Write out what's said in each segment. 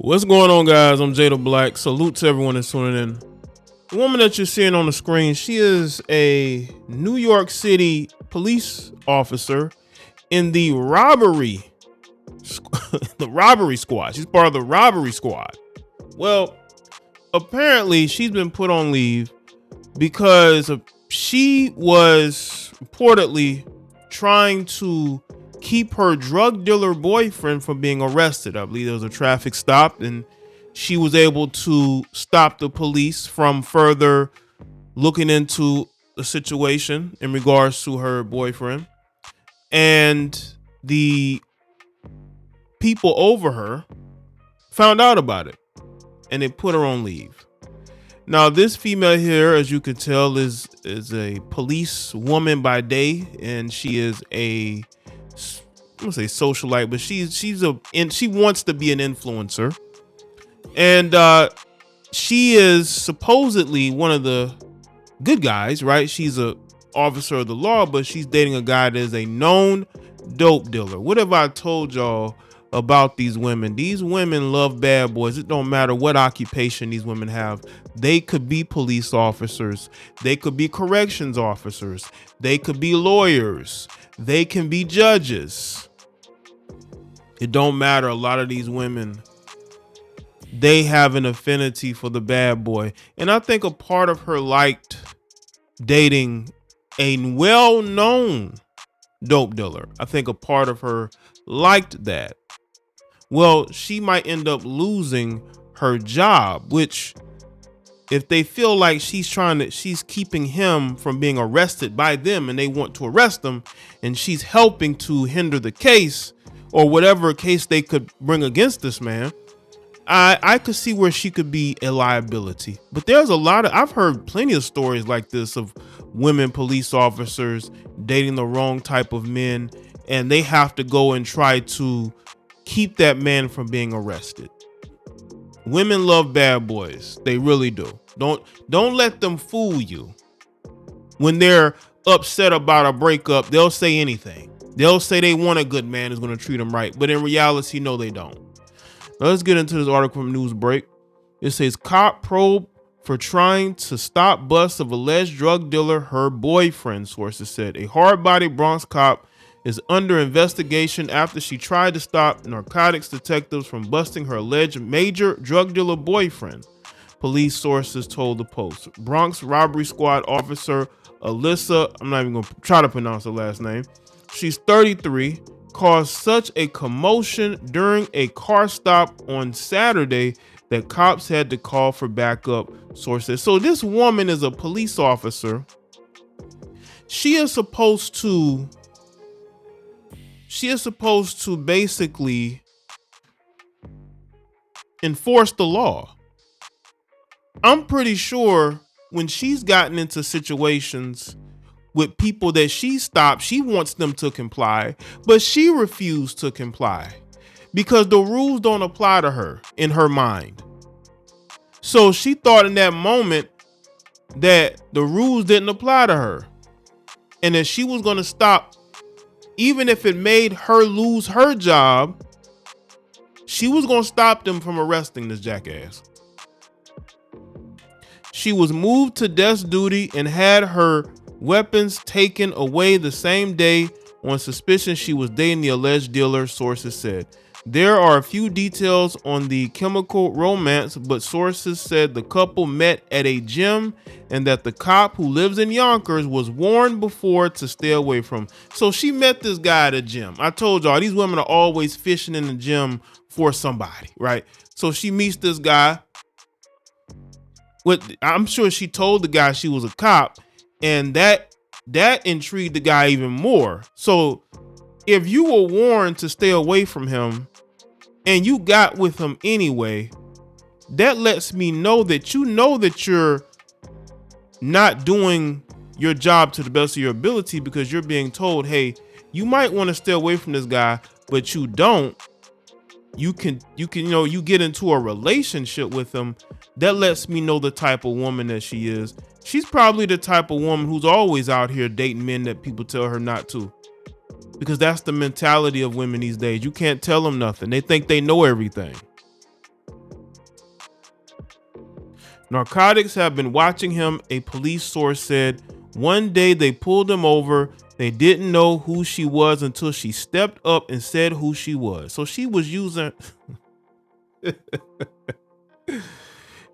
What's going on, guys? I'm Jada Black. Salute to everyone that's tuning in. The woman that you're seeing on the screen, she is a New York City police officer in the robbery squad. She's part of the robbery squad. Well, apparently she's been put on leave because she was reportedly trying to keep her drug dealer boyfriend from being arrested. I believe there was a traffic stop and she was able to stop the police from further looking into the situation in regards to her boyfriend. And the people over her found out about it and they put her on leave. Now, this female here, as you can tell, is a police woman by day, and she is I'm gonna say socialite, but she wants to be an influencer, and she is supposedly one of the good guys, right? She's a officer of the law, but she's dating a guy that is a known dope dealer. What have I told y'all about these women? These women love bad boys. It don't matter what occupation these women have. They could be police officers, they could be corrections officers, they could be lawyers, they can be judges. It don't matter. A lot of these women, they have an affinity for the bad boy. And I think a part of her liked dating a well-known dope dealer. I think a part of her liked that. Well, she might end up losing her job, which if they feel like she's keeping him from being arrested by them and they want to arrest him and she's helping to hinder the case or whatever case they could bring against this man, I could see where she could be a liability. But there's I've heard plenty of stories like this of women police officers dating the wrong type of men, and they have to go and try to keep that man from being arrested. Women love bad boys. They really do. Don't let them fool you. When they're upset about a breakup, they'll say anything. They'll say they want a good man who's going to treat them right. But in reality, no, they don't. Now let's get into this article from Newsbreak. It says cop probe for trying to stop bust of alleged drug dealer, her boyfriend, sources said. A hard-bodied Bronx cop is under investigation after she tried to stop narcotics detectives from busting her alleged major drug dealer boyfriend, police sources told the Post. Bronx robbery squad officer Alisa, I'm not even going to try to pronounce her last name, she's 33, caused such a commotion during a car stop on Saturday that cops had to call for backup, sources. So this woman is a police officer. She is supposed to basically enforce the law. I'm pretty sure when she's gotten into situations with people that she stopped, she wants them to comply, but she refused to comply because the rules don't apply to her in her mind. So she thought in that moment that the rules didn't apply to her and that she was going to stop. Even if it made her lose her job, she was going to stop them from arresting this jackass. She was moved to desk duty and had her weapons taken away the same day on suspicion she was dating the alleged dealer, sources said. There are a few details on the chemical romance, but sources said the couple met at a gym and that the cop who lives in Yonkers was warned before to stay away from. So she met this guy at a gym. I told y'all, these women are always fishing in the gym for somebody, right? So she meets this guy. I'm sure she told the guy she was a cop, and that intrigued the guy even more. So if you were warned to stay away from him and you got with him anyway, that lets me know that you're not doing your job to the best of your ability because you're being told, hey, you might want to stay away from this guy, but you don't. You get into a relationship with him. That lets me know the type of woman that she is. She's probably the type of woman who's always out here dating men that people tell her not to. Because that's the mentality of women these days. You can't tell them nothing. They think they know everything. Narcotics have been watching him, a police source said. One day they pulled him over. They didn't know who she was until she stepped up and said who she was. So she was using...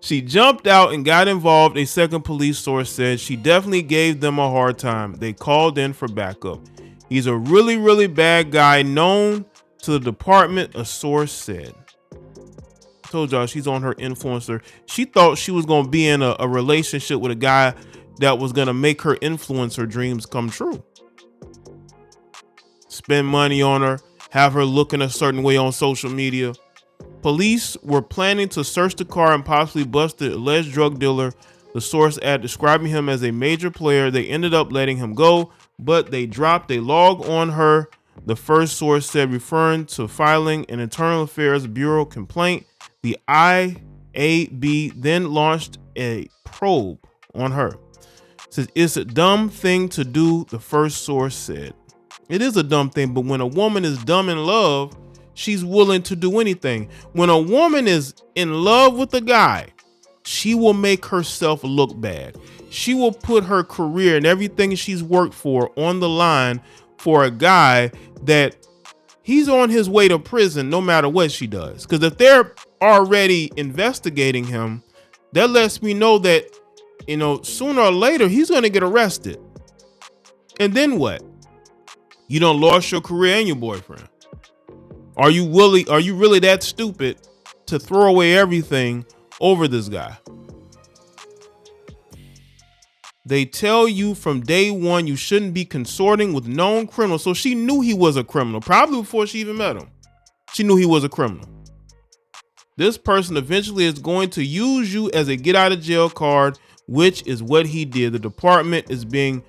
She jumped out and got involved, a second police source said. She definitely gave them a hard time. They called in for backup. He's a really, really bad guy known to the department, a source said. I told y'all she's on her influencer. She thought she was going to be in a relationship with a guy that was going to make her influencer dreams come true. Spend money on her, have her looking a certain way on social media. Police were planning to search the car and possibly bust the alleged drug dealer. The source added, describing him as a major player. They ended up letting him go, but they dropped a log on her, the first source said, referring to filing an Internal Affairs Bureau complaint. The IAB then launched a probe on her. It says, it's a dumb thing to do, the first source said. It is a dumb thing, but when a woman is dumb in love, she's willing to do anything. When a woman is in love with a guy, she will make herself look bad. She will put her career and everything she's worked for on the line for a guy that he's on his way to prison no matter what she does. Because if they're already investigating him, that lets me know that, sooner or later he's going to get arrested. And then what? You done lost your career and your boyfriend. Are you really that stupid to throw away everything over this guy? They tell you from day one you shouldn't be consorting with known criminals. So she knew he was a criminal, probably before she even met him. She knew he was a criminal. This person eventually is going to use you as a get out of jail card, which is what he did. The department is being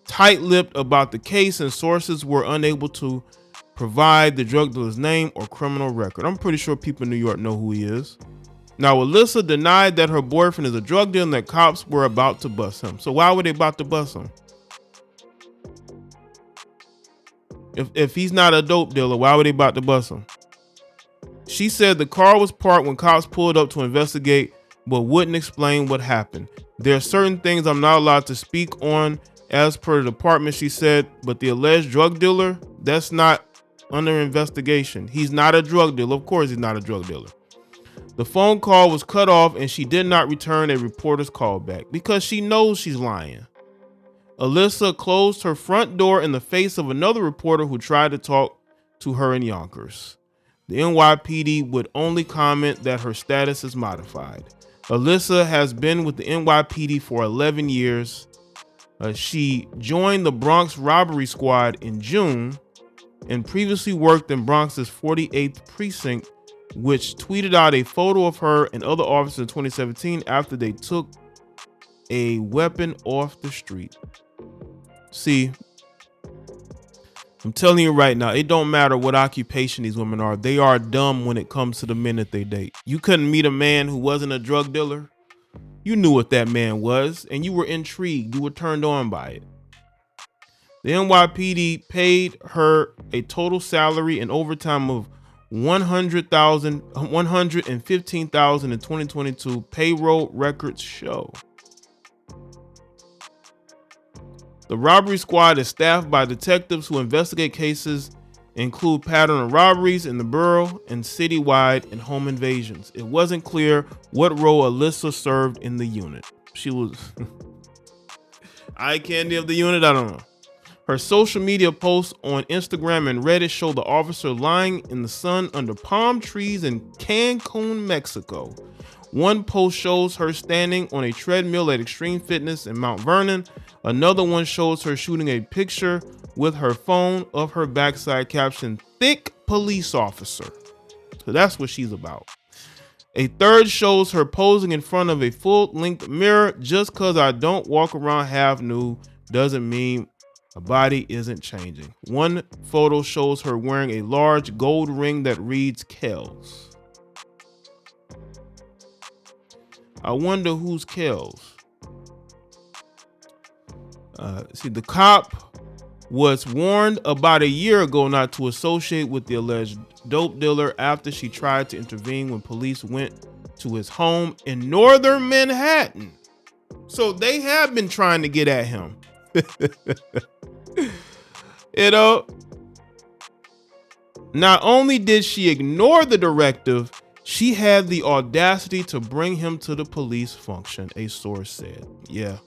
tight-lipped about the case, and sources were unable to provide the drug dealer's name or criminal record. I'm pretty sure people in New York know who he is. Now, Alisa denied that her boyfriend is a drug dealer and that cops were about to bust him. So why were they about to bust him? If he's not a dope dealer, why were they about to bust him? She said the car was parked when cops pulled up to investigate, but wouldn't explain what happened. There are certain things I'm not allowed to speak on as per the department, she said, but the alleged drug dealer, that's not under investigation. He's not a drug dealer. Of course he's not a drug dealer. The phone call was cut off and she did not return a reporter's call back because she knows she's lying. Alisa closed her front door in the face of another reporter who tried to talk to her in Yonkers. The NYPD would only comment that her status is modified. Alisa has been with the NYPD for 11 years. She joined the Bronx robbery squad in June and previously worked in Bronx's 48th precinct, which tweeted out a photo of her and other officers in 2017 after they took a weapon off the street. See, I'm telling you right now, it don't matter what occupation these women are. They are dumb when it comes to the men that they date. You couldn't meet a man who wasn't a drug dealer. You knew what that man was, and you were intrigued. You were turned on by it. The NYPD paid her a total salary and overtime of $115,000 in 2022. Payroll records show. The robbery squad is staffed by detectives who investigate cases include pattern of robberies in the borough and citywide and home invasions. It wasn't clear what role Alisa served in the unit. She was eye candy of the unit. I don't know. Her social media posts on Instagram and Reddit show the officer lying in the sun under palm trees in Cancun, Mexico. One post shows her standing on a treadmill at Extreme Fitness in Mount Vernon. Another one shows her shooting a picture with her phone of her backside, captioned "Thick Police Officer." So that's what she's about. A third shows her posing in front of a full-length mirror. Just because I don't walk around half nude doesn't mean my body isn't changing. One photo shows her wearing a large gold ring that reads Kells. I wonder who's Kells. See, the cop was warned about a year ago not to associate with the alleged dope dealer after she tried to intervene when police went to his home in northern Manhattan. So they have been trying to get at him. You know, not only did she ignore the directive, she had the audacity to bring him to the police function, a source said. Yeah,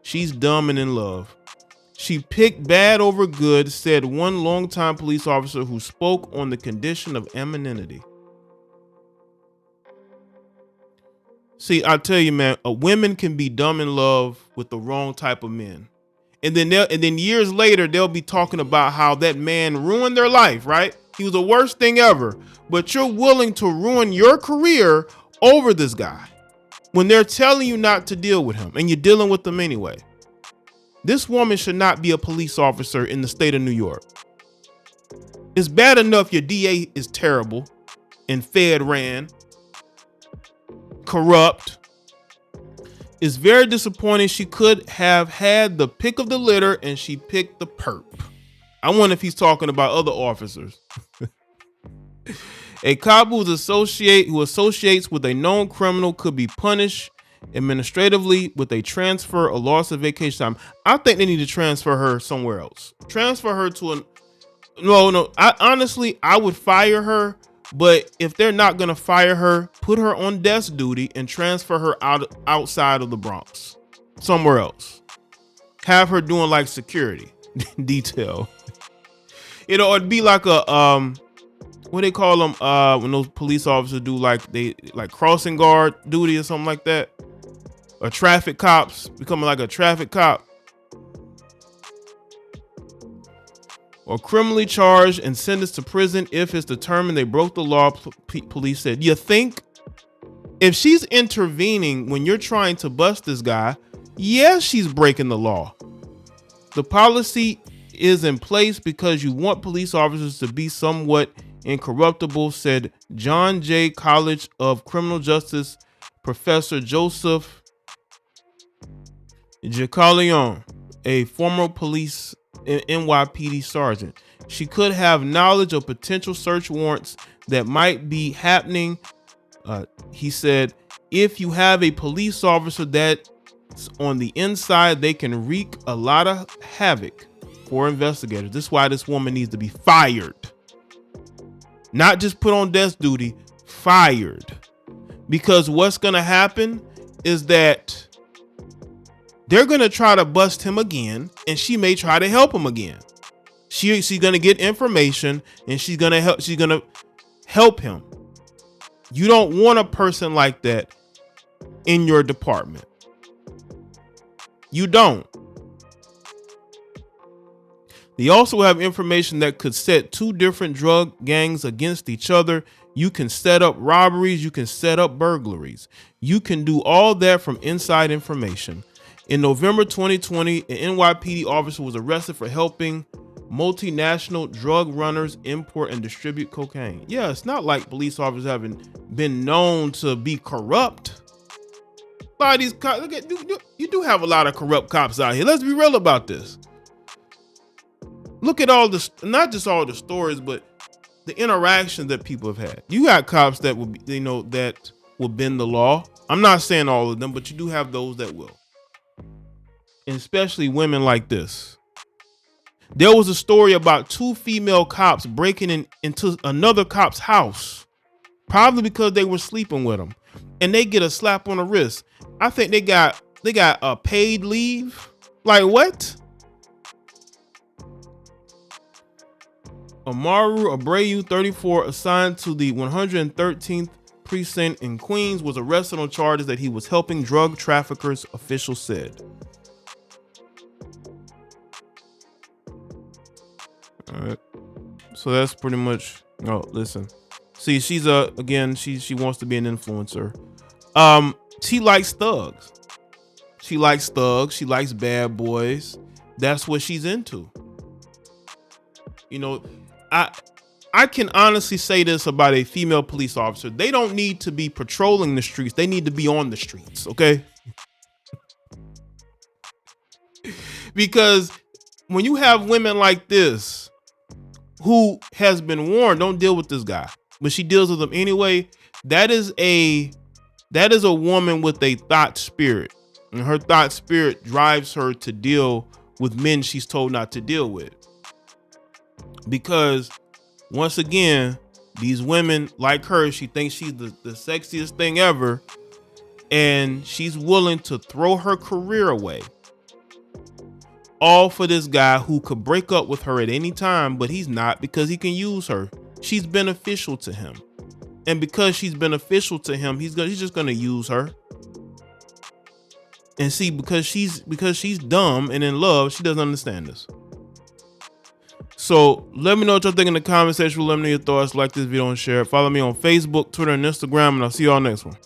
she's dumb and in love. She picked bad over good, said one longtime police officer who spoke on the condition of anonymity. See, I tell you, man, women can be dumb in love with the wrong type of men. And then years later, they'll be talking about how that man ruined their life, right? He was the worst thing ever. But you're willing to ruin your career over this guy when they're telling you not to deal with him and you're dealing with them anyway. This woman should not be a police officer in the state of New York. It's bad enough your DA is terrible and Fed ran, corrupt. It's very disappointing. She could have had the pick of the litter and she picked the perp. I wonder if he's talking about other officers. A cop who associates with a known criminal could be punished administratively with a transfer or loss of vacation time. I think they need to transfer her somewhere else. Transfer her to no. I would fire her. But if they're not going to fire her, put her on desk duty and transfer her outside of the Bronx, somewhere else. Have her doing like security detail. It'd be like a what they call them when those police officers do like crossing guard duty or something like that. Or traffic cops, becoming like a traffic cop. Or criminally charged and sentenced to prison if it's determined they broke the law, police said. You think if she's intervening when you're trying to bust this guy, yes, she's breaking the law. The policy is in place because you want police officers to be somewhat incorruptible, said John Jay College of Criminal Justice Professor Joseph Jacalion, a former police NYPD sergeant. She could have knowledge of potential search warrants that might be happening. He said, if you have a police officer that's on the inside, they can wreak a lot of havoc for investigators. This is why this woman needs to be fired. Not just put on desk duty, fired. Because what's going to happen is that they're going to try to bust him again, and she may try to help him again. She's going to get information, and she's going to help him. You don't want a person like that in your department. You don't. They also have information that could set two different drug gangs against each other. You can set up robberies. You can set up burglaries. You can do all that from inside information. In November 2020, an NYPD officer was arrested for helping multinational drug runners import and distribute cocaine. Yeah, it's not like police officers haven't been known to be corrupt. By these cops, look at you do have a lot of corrupt cops out here. Let's be real about this. Look at all this, not just all the stories, but the interactions that people have had. You got cops that will, that will bend the law. I'm not saying all of them, but you do have those that will. And especially women like this. There was a story about two female cops breaking into another cop's house, probably because they were sleeping with him, and they get a slap on the wrist. I think they got a paid leave. Like what? Amaru Abreu, 34, assigned to the 113th precinct in Queens, was arrested on charges that he was helping drug traffickers, officials said. All right, so that's pretty much. Oh, listen, see, she's again, she wants to be an influencer. She likes thugs. She likes thugs. She likes bad boys. That's what she's into. I can honestly say this about a female police officer. They don't need to be patrolling the streets. They need to be on the streets, okay? Because when you have women like this who has been warned, don't deal with this guy, but she deals with him anyway, that is a That is a woman with a thought spirit, and her thought spirit drives her to deal with men she's told not to deal with. Because once again, these women like her, she thinks she's the sexiest thing ever, and she's willing to throw her career away, all for this guy who could break up with her at any time, but he's not, because he can use her. She's beneficial to him, and because she's beneficial to him, he's just gonna use her. And see, because she's dumb and in love, she doesn't understand this. So let me know what y'all think in the comment section. Let me know your thoughts. Like this video and share it. Follow me on Facebook, Twitter, and Instagram, and I'll see y'all next one.